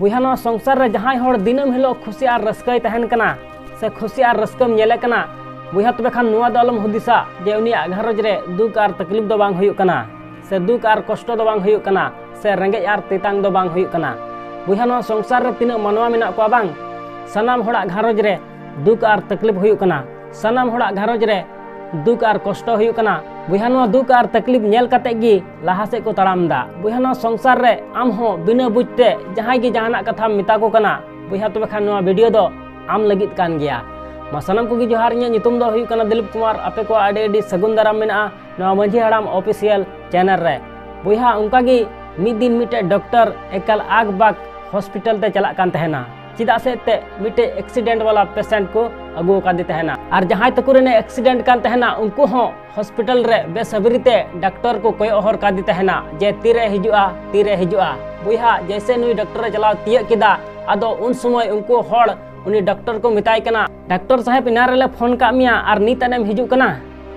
बुहा नवा संसार रे जहां हर दिनम हिलो खुशी आर रस्कय तहन कना से खुशी आर रस्कम नेले कना बुहा तबे खान नुआ द अलम हुदिसा जे उनिया घरज रे दुख आर तकलीफ दो बांग हुयुक कना से दुख आर कष्ट दो बांग हुयुक कना से रेंगे आर तेतांग दो बांग हुयुक कना बुहा नवा संसार रे तिना मानवा मेना को बांग सनाम होड़ा घरज रे दुख आर तकलीफ हुयुक कना सनाम होड़ा घरज रे दुख आर कष्ट हुयुक कना बुहा नवा दुख आर तकलीफ नेल कते गी लाहा से को तड़ाम दा बुहा नवा संसार रे आम हो बिना बुझते जहां गी जहाना कथा मिता को कना बुहा तबे खान नवा वीडियो दो आम लगित कान गया मा सनम को गी जोहार इᱧ ᱧᱩᱛᱩᱢ ᱫᱚ ᱦᱩᱭᱩᱜ ᱠᱟᱱᱟ ᱫᱤᱞᱤᱯ ᱠᱩᱢᱟᱨ ᱟᱯᱮ ᱠᱚ ᱟᱹᱰᱤ ᱥᱟᱹᱜᱩᱱ ᱫᱟᱨᱟᱢ ᱢᱮᱱᱟᱜᱼᱟ ᱱᱚᱣᱟ ᱢᱟᱹᱡᱷᱤ ᱦᱟᱲᱟᱢ ᱚᱯᱷᱤᱥᱤᱭᱟᱞ ᱪᱮᱱᱮᱞ ᱨᱮ ᱵᱚᱭᱦᱟ ᱚᱱᱠᱟ ᱜᱮ ᱢᱤᱫ ᱫᱤᱱ ᱢᱤᱫᱴᱮᱡ ᱰᱚᱠᱴᱚᱨ ᱮᱠᱟᱞ ᱟᱜᱽᱵᱟᱜ ᱦᱚᱥᱯᱤᱴᱟᱞ ᱛᱮ ᱪᱟᱞᱟᱜ ᱠᱟᱱ ᱛᱟᱦᱮᱱᱟ ᱪᱮᱫᱟᱜ ᱥᱮ ᱛᱮ ᱢᱤᱫᱴᱮᱡ ᱮᱠᱥᱤᱰᱮंट वाला पेशेंट को अगू कादी तहना और जहां तक रेने एक्सीडेंट कान तहना उनको हो हॉस्पिटल रे बेसब्रीते डॉक्टर को कोई ओहर कादी तहना जे तीरे हिजुआ बुहा जैसे नुई डॉक्टर चलाव तिय किदा अदो उन समय उनको हड़ उनी डॉक्टर को मिताय कना डॉक्टर साहब इना रेले फोन का मिया और नीतनेम हिजु कना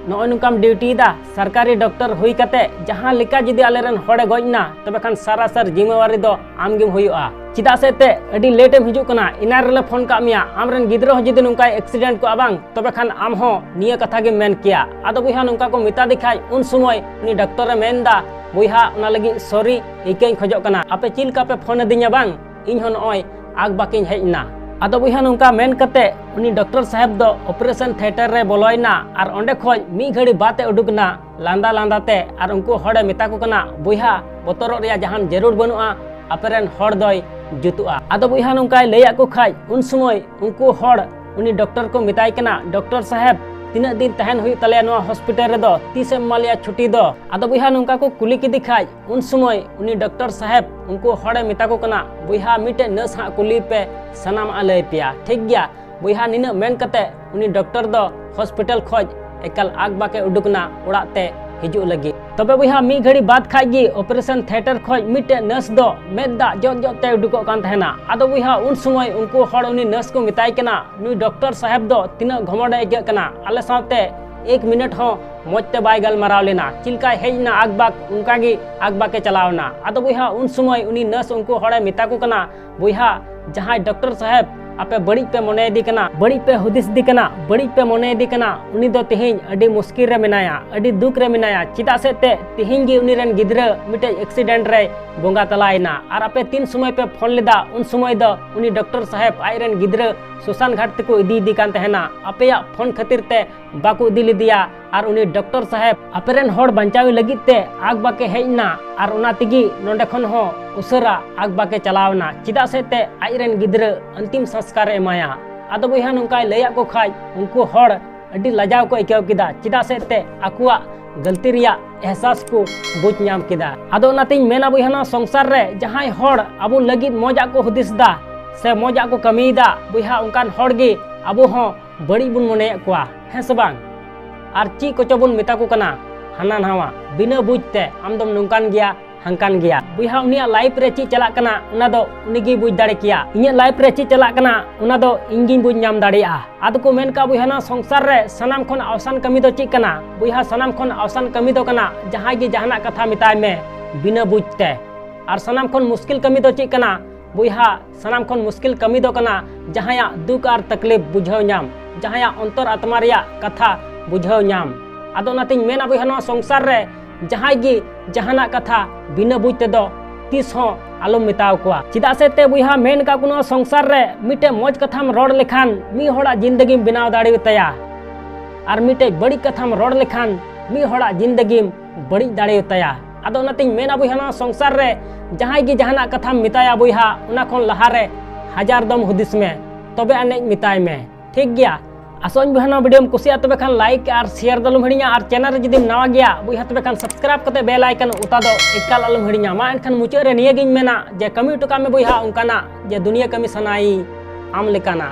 नॉय नुकाम ड्यूटी दा सरकारी डॉक्टर हुई कते जहां लिका जदि आलेरन हड़े गजना तबे खान सारासर जिम्मेवारी दो आमगेम हुयुआ चिदा से ते अडी लेटेम हिजु कना इना रेले फोन का मिया आमरन गिद्रो जदि नुका एक्सीडेंट को आबांग तबे खान आम हो निया कथा गे मेन किया आदो बुहा नुका को मिता दिखाय उन समय उनी डॉक्टर मेनदा बुहा उना लगी सॉरी इकेन खजो कना आपे चिलका पे फोन दिnya बांग इन हो नॉय आग बाकिन हेजना आदो बुहा नुका मेन कते उनी डॉक्टर साहब दो ऑपरेशन थिएटर रे बोलयना और ओंडे खोज मी घड़ी बाते उडुकना लांदा लांदाते और उनको हड़े मिता को कना बुहा बोतरो रिया जहान जरूर बनुआ अपेरन हड़ दोय जुतुआ आदो बुहा नुका लैया को खाय उन समय उनको हड़ उनी डॉक्टर को मिताय कना डॉक्टर साहब तीना दिन तहन हुई तले नो हॉस्पिटल रे दो तीसे मालिया छुट्टी दो आदो बुहा नुका को कुली की दिखाय उन समय उनी डॉक्टर साहब उनको हड़े मिता को कना बुहा मिटे नर्स हा कुली पे सनाम आले पिया ठीक गया बुहा निना मेन कते उनी डॉक्टर दो हॉस्पिटल खोज एकल आग बाके उडुकना उड़ाते हिजु लगी तबे बुहा मी घड़ी बात खागी ऑपरेशन थिएटर खोज मिटे नर्स दो मेदा जत जते उडुको कान तहना आदो बुहा उन समय उनको हड़ उनी नर्स को मिताय कना नुई डॉक्टर साहब दो तीना घमोड़े के कना आले साथे 1 मिनट हो मोजते बाय गलमाराव लेना चिलका हेजना आगबाक उनका गी आगबाके चलावना आदो बुहा उन समय उनी नर्स उनको हड़े मिता को कना बुहा जहां डॉक्टर साहब आपे बड़ी पे मने दी कना बड़ी पे हुदिस दी कना बड़ी पे मने दी कना उनी दो तिहिन अडी मुश्किल रे मिनाया अडी दुख रे मिनाया चिदा से ते तिहिन गी उनी रन गिद्रा मिटे एक्सीडेंट रे बोंगा तलायना और आपे 3 समय पे फोन लेदा उन समय दो उनी डॉक्टर साहब आयरन गिद्रा सुसान घाट को इदी दी कान तहना आपे फोन खातिर ते बाको इदी लिदिया और उनी डॉक्टर साहब अपेरन हड़ बंचावी लगित ते आग बाके हेजना और उना तिगी नोंडे खन हो उसरा आग बाके चलावना चिदा से ते आयरन गिद्रा अंतिम संस्कार एमाया आदो बुहा नुका लैया को खाय उनको हड़ अडी लजाव को इकाव किदा चिदा से ते आकुआ गलती रिया एहसास को बुझ नाम किदा आदो नातिन मेना बुहा ना संसार रे जहां हड़ अबो लगित मजा को हुदिस दा से मजा को कमीदा बुहा उनकान हड़ गे अबो हो बड़ी बुन मने कोआ है सबंग और ची को चबुन मिता को कना हाना नावा बिना बुझते आमदम नुकान गया हंकान गया बुहा उनिया लाइफ रे ची चला कना उना दो उनिगी बुझ दाड़े किया इnya लाइफ रे ची चला कना उना दो इंगिन बुझ नाम दाड़िया आद को मेन का बुहा ना संसार रे सनाम खन अवसान कमी दो ची कना बुहा सनाम खन अवसान कमी दो कना जहां गी जहाना कथा मिताय में बिना बुझते और सनाम खन मुश्किल कमी दो ची कना बुहा सनाम खन मुश्किल कमी दो कना जहां दुख और तकलीफ बुझाव नाम जहां अंतर आत्मा रिया कथा बुझाव नाम आदो नातिन मेना बुहा ना संसार रे जहां गी जहाना कथा बिना बुझते दो तीस हो आलम मिताव कोआ चिदा से ते बुहा मेन का कुनो संसार रे मिटे मौज कथाम रोड लेखान मी होड़ा जिंदगी बिनाव दाड़ी तया और मिटे बड़ी कथाम रोड लेखान मी होड़ा जिंदगी बड़ी दाड़ी तया आदो नातिन मेना बुहा ना संसार रे जहां गी जहाना कथाम मिताया बुहा उना खन लहा रे 1000 दम हुदिस में तबे अने मिताय में ठीक गया आसोन बुहा वीडियो में कुसिया तबे खान लाइक और शेयर दलम हिड़िया और चैनल रे जदि नवा गया बुहा तबे खान सब्सक्राइब कते बेल आइकन उता दो एकाल अलम हिड़िया मा एनखान मुचाद रे निया गिन मेना जे कमी टुका में बुहा उनकाना जे दुनिया कमी सनाई आम लेकाना